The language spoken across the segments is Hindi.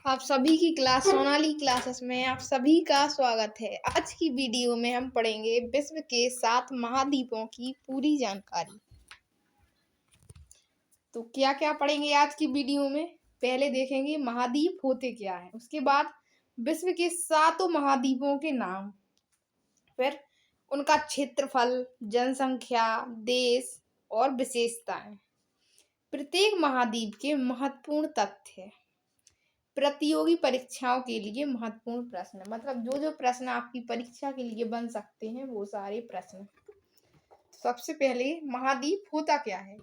आप सभी की क्लास सोनाली क्लासेस में आप सभी का स्वागत है। आज की वीडियो में हम पढ़ेंगे विश्व के 7 महाद्वीपों की पूरी जानकारी। तो क्या क्या पढ़ेंगे आज की वीडियो में? पहले देखेंगे महाद्वीप होते क्या है, उसके बाद विश्व के 7 महाद्वीपों के नाम, फिर उनका क्षेत्रफल, जनसंख्या, देश और विशेषताएं, प्रत्येक महाद्वीप के महत्वपूर्ण तथ्य, प्रतियोगी परीक्षाओं के लिए महत्वपूर्ण प्रश्न, मतलब जो जो प्रश्न आपकी परीक्षा के लिए बन सकते हैं वो सारे प्रश्न। सबसे पहले महाद्वीप होता क्या है,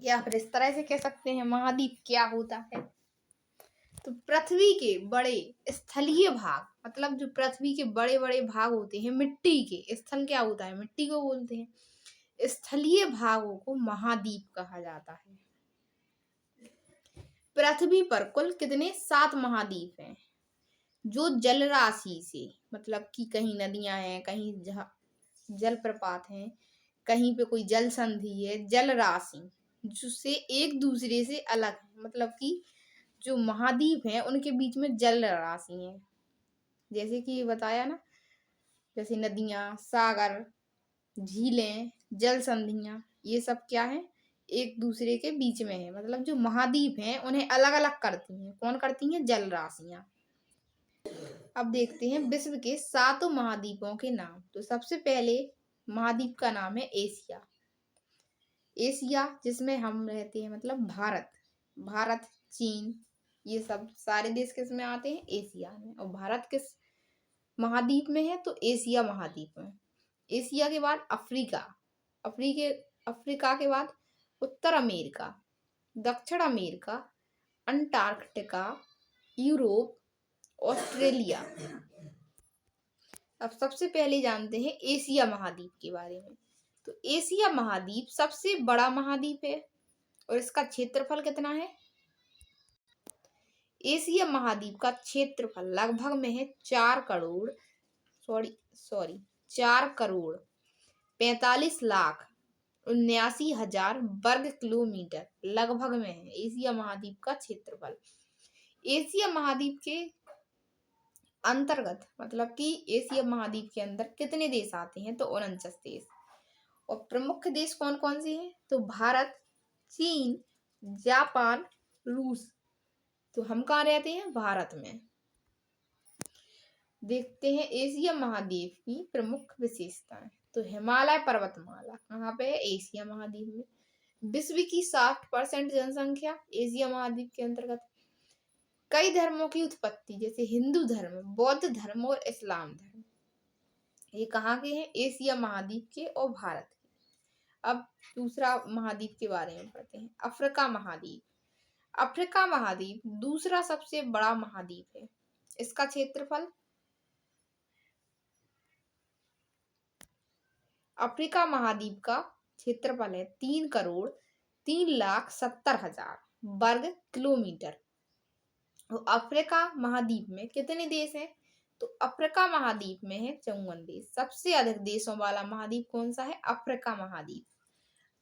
या फिर इस तरह से कह सकते हैं महाद्वीप क्या होता है। तो पृथ्वी के बड़े स्थलीय भाग, मतलब जो पृथ्वी के बड़े बड़े भाग होते हैं मिट्टी के, स्थल क्या होता है, मिट्टी को बोलते हैं, स्थलीय भागों को महाद्वीप कहा जाता है। पृथ्वी पर कुल कितने 7 महाद्वीप हैं जो जल राशि से, मतलब कि कहीं नदियां हैं, कहीं जलप्रपात हैं, कहीं पे कोई जल संधि है, जल राशि जिससे एक दूसरे से अलग है, मतलब कि जो महाद्वीप हैं उनके बीच में जल राशि है। जैसे कि बताया ना, जैसे नदियां, सागर, झीलें, जल संधियां, ये सब क्या है, एक दूसरे के बीच में है। मतलब जो महाद्वीप हैं उन्हें अलग अलग करती हैं। कौन करती हैं? जल राशियां। अब देखते हैं विश्व के 7 महाद्वीपों के नाम। तो सबसे पहले महाद्वीप का नाम है एशिया। एशिया जिसमें हम रहते हैं, मतलब भारत, चीन, ये सब सारे देश किस में आते हैं? एशिया में। और भारत किस महाद्वीप में है? तो एशिया महाद्वीप में। एशिया के बाद अफ्रीका के बाद उत्तर अमेरिका, दक्षिण अमेरिका, अंटार्कटिका, यूरोप, ऑस्ट्रेलिया। अब सबसे पहले जानते हैं एशिया महाद्वीप के बारे में। तो एशिया महाद्वीप सबसे बड़ा महाद्वीप है और इसका क्षेत्रफल कितना है? एशिया महाद्वीप का क्षेत्रफल लगभग में है 4,45,79,000 वर्ग किलोमीटर लगभग में है एशिया महाद्वीप का क्षेत्रफल। एशिया महाद्वीप के अंतर्गत, मतलब कि एशिया महाद्वीप के अंदर कितने देश आते हैं? तो 49 देश। और प्रमुख देश कौन कौन से हैं? तो भारत, चीन, जापान, रूस। तो हम कहाँ रहते हैं? भारत में। देखते हैं एशिया महाद्वीप की प्रमुख विशेषताएं। तो हिमालय पर्वतमाला कहाँ पे है? एशिया महाद्वीप में। विश्व की 60% जनसंख्या एशिया महाद्वीप के अंतर्गत। कई धर्मों की उत्पत्ति, जैसे हिंदू धर्म, बौद्ध धर्म और इस्लाम धर्म, ये कहाँ के हैं? एशिया महाद्वीप के और भारत के। अब दूसरा महाद्वीप के बारे में पढ़ते हैं, अफ्रीका महाद्वीप। अफ्रीका महाद्वीप दूसरा सबसे बड़ा महाद्वीप है। इसका क्षेत्रफल, अफ्रीका महाद्वीप का क्षेत्रफल है 3,03,70,000 वर्ग किलोमीटर। तो अफ्रीका महाद्वीप में कितने देश हैं? तो अफ्रीका महाद्वीप में है 54 देश। सबसे अधिक देशों वाला महाद्वीप कौन सा है? अफ्रीका महाद्वीप।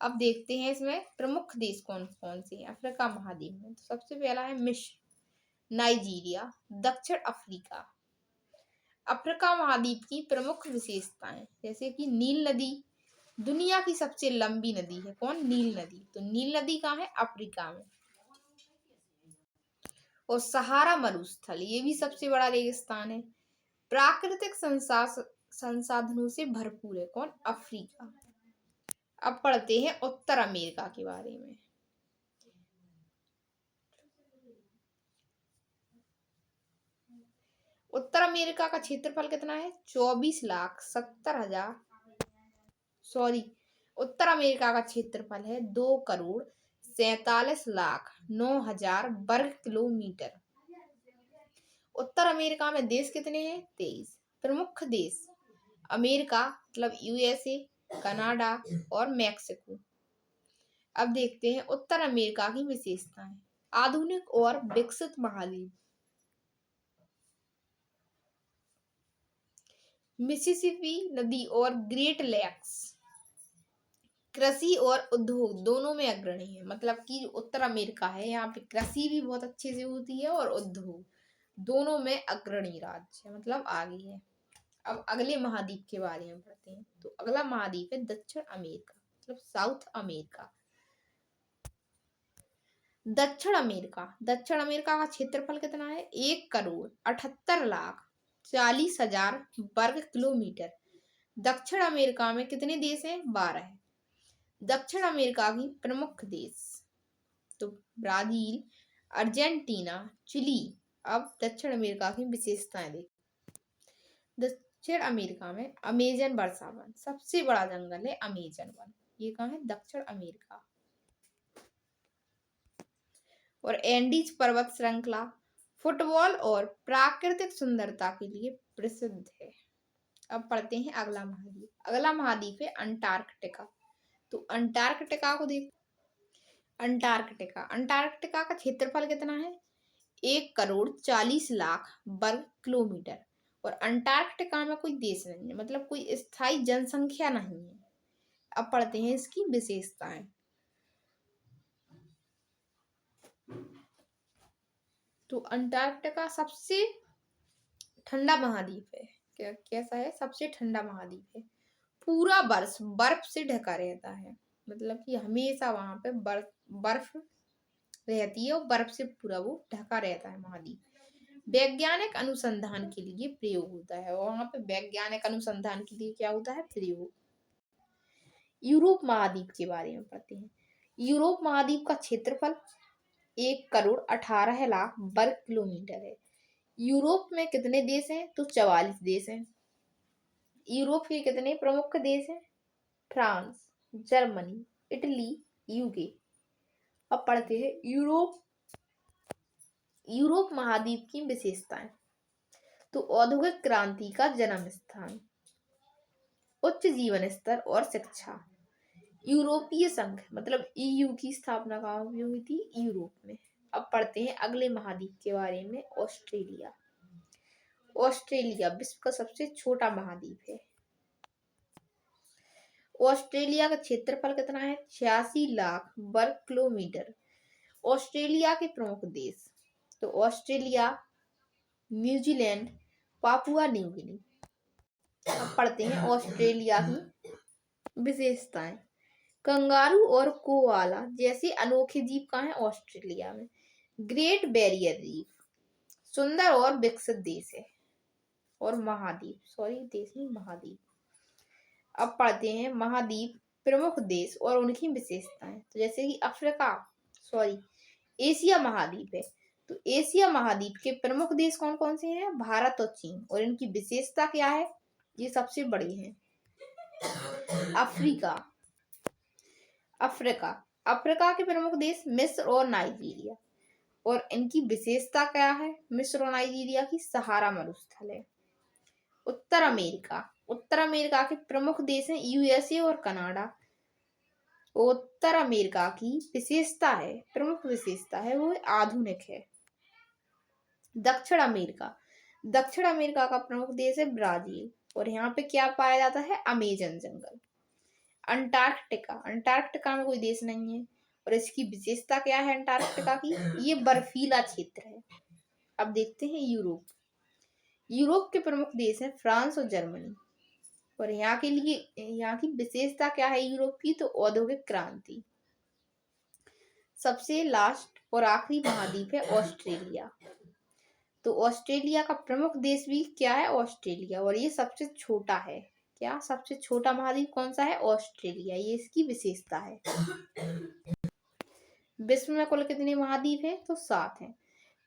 अब देखते हैं इसमें प्रमुख देश कौन कौन से हैं अफ्रीका महाद्वीप में। तो सबसे पहला है मिस्र, नाइजीरिया, दक्षिण अफ्रीका। अफ्रीका महाद्वीप की प्रमुख विशेषताएं, जैसे कि नील नदी, दुनिया की सबसे लंबी नदी है। कौन? नील नदी। तो नील नदी कहाँ है? अफ्रीका में। और सहारा मरुस्थल, ये भी सबसे बड़ा रेगिस्तान है। प्राकृतिक संसाधनों से भरपूर है। कौन? अफ्रीका। अब पढ़ते हैं उत्तर अमेरिका के बारे में। उत्तर अमेरिका का क्षेत्रफल कितना है? 24,70,000 उत्तर अमेरिका का क्षेत्रफल है 2,47,09,000 वर्ग किलोमीटर। उत्तर अमेरिका में देश कितने हैं? 23। प्रमुख देश अमेरिका, मतलब यूएसए, कनाडा और मैक्सिको। अब देखते हैं उत्तर अमेरिका की विशेषताएं। आधुनिक और विकसित महाद्वीप, मिसिसिपी नदी और ग्रेट लेक्स, कृषि और उद्योग दोनों में अग्रणी है। मतलब कि उत्तर अमेरिका है, यहाँ पे कृषि भी बहुत अच्छे से होती है और उद्योग दोनों में अग्रणी राज्य है, मतलब आगे है। अब अगले महाद्वीप के बारे में पढ़ते हैं। तो अगला महाद्वीप है दक्षिण अमेरिका, मतलब साउथ अमेरिका। दक्षिण अमेरिका का क्षेत्रफल कितना है? 1,78,40,000 वर्ग किलोमीटर। दक्षिण अमेरिका में कितने देश हैं? 12 है। दक्षिण अमेरिका की प्रमुख देश तो ब्राजील, अर्जेंटीना, चिली। अब दक्षिण अमेरिका की विशेषताएं देखो। दक्षिण अमेरिका में अमेजन वर्षा वन, सबसे बड़ा जंगल है अमेजन वन। ये कहाँ है? दक्षिण अमेरिका। और एंडीज पर्वत श्रृंखला फुटबॉल और प्राकृतिक सुंदरता के लिए प्रसिद्ध है। अब पढ़ते हैं अगला महाद्वीप। अगला महाद्वीप है अंटार्कटिका। तो अंटार्कटिका को देख। अंटार्कटिका का क्षेत्रफल कितना है? 1,40,00,000 वर्ग किलोमीटर। और अंटार्कटिका में कोई देश नहीं है, मतलब कोई स्थायी जनसंख्या नहीं है। अब पढ़ते हैं इसकी विशेषताएं। तो अंटार्कटिका सबसे ठंडा महाद्वीप है। कैसा है? सबसे ठंडा महाद्वीप है। पूरा वर्ष बर्फ से ढका रहता है, मतलब कि हमेशा वहां पे बर्फ रहती है और बर्फ से पूरा वो ढका रहता है महाद्वीप। वैज्ञानिक अनुसंधान के लिए प्रयोग होता है, और वहां पे वैज्ञानिक अनुसंधान के लिए क्या होता है? प्रयोग। यूरोप महाद्वीप के बारे में पढ़ते हैं। यूरोप महाद्वीप का क्षेत्रफल 1,18,00,000 वर्ग किलोमीटर है। यूरोप में कितने देश हैं? तो 44 देश हैं। यूरोप के कितने प्रमुख देश हैं? France, Germany, Italy, UK. अब पढ़ते हैं यूरोप महाद्वीप की विशेषताएं। तो औद्योगिक क्रांति का जन्म स्थान, उच्च जीवन स्तर और शिक्षा। यूरोपीय संघ मतलब ईयू की स्थापना कहाँ हुई थी? यूरोप में। अब पढ़ते हैं अगले महाद्वीप के बारे में। ऑस्ट्रेलिया। ऑस्ट्रेलिया विश्व का सबसे छोटा महाद्वीप है। ऑस्ट्रेलिया का क्षेत्रफल कितना है? 86,00,000 वर्ग किलोमीटर। ऑस्ट्रेलिया के प्रमुख देश तो Australia, New Zealand, Papua New Guinea. अब पढ़ते हैं ऑस्ट्रेलिया की विशेषताएं। कंगारू और कोआला जैसे अनोखे जीव कहाँ है? ऑस्ट्रेलिया में। ग्रेट बैरियर रीफ सुंदर और विकसित देश है और महाद्वीप, देश नहीं महाद्वीप। अब पढ़ते हैं महाद्वीप प्रमुख देश और उनकी विशेषताएं। तो जैसे कि एशिया महाद्वीप है। तो एशिया महाद्वीप के प्रमुख देश कौन कौन से हैं? भारत और चीन। और इनकी विशेषता क्या है? ये सबसे बड़ी है। अफ्रीका के प्रमुख देश मिस्र और नाइजीरिया। और इनकी विशेषता क्या है? मिस्र और नाइजीरिया की सहारा मरुस्थल है। उत्तर अमेरिका के प्रमुख देश हैं यूएसए और कनाडा। उत्तर अमेरिका की प्रमुख विशेषता है वो आधुनिक है। दक्षिण अमेरिका का प्रमुख देश है ब्राजील। और यहाँ पे क्या पाया जाता है? अमेजन जंगल। अंटार्कटिका में कोई देश नहीं है। और इसकी विशेषता क्या है अंटार्कटिका की? ये बर्फीला क्षेत्र है। अब देखते हैं यूरोप के प्रमुख देश हैं फ्रांस और जर्मनी। और यहाँ की विशेषता क्या है यूरोप की? तो औद्योगिक क्रांति। सबसे लास्ट और आखिरी महाद्वीप है ऑस्ट्रेलिया। तो ऑस्ट्रेलिया का प्रमुख देश भी क्या है? ऑस्ट्रेलिया। और ये सबसे छोटा है। क्या सबसे छोटा महाद्वीप कौन सा है? ऑस्ट्रेलिया। ये इसकी विशेषता है। विश्व में कुल कितने महाद्वीप हैं? तो 7 हैं।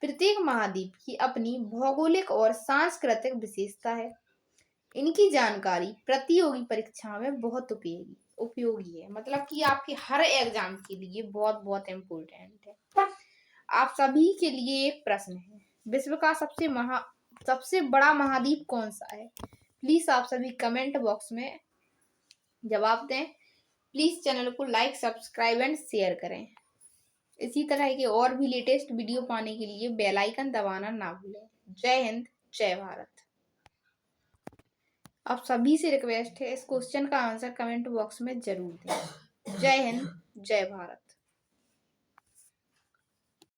प्रत्येक महाद्वीप की अपनी भौगोलिक और सांस्कृतिक विशेषता है। इनकी जानकारी प्रतियोगी परीक्षा में बहुत उपयोगी है, मतलब कि आपके हर एग्जाम के लिए बहुत बहुत इम्पोर्टेंट है। आप सभी के लिए एक प्रश्न है, विश्व का सबसे बड़ा महाद्वीप कौन सा है? प्लीज आप सभी कमेंट बॉक्स में जवाब दें। प्लीज चैनल को लाइक, सब्सक्राइब एंड शेयर करें। इसी तरह के और भी लेटेस्ट वीडियो पाने के लिए बेल आइकन दबाना ना भूलें। जय हिंद, जय भारत। आप सभी से रिक्वेस्ट है इस क्वेश्चन का आंसर कमेंट बॉक्स में जरूर दें। जय हिंद, जय भारत।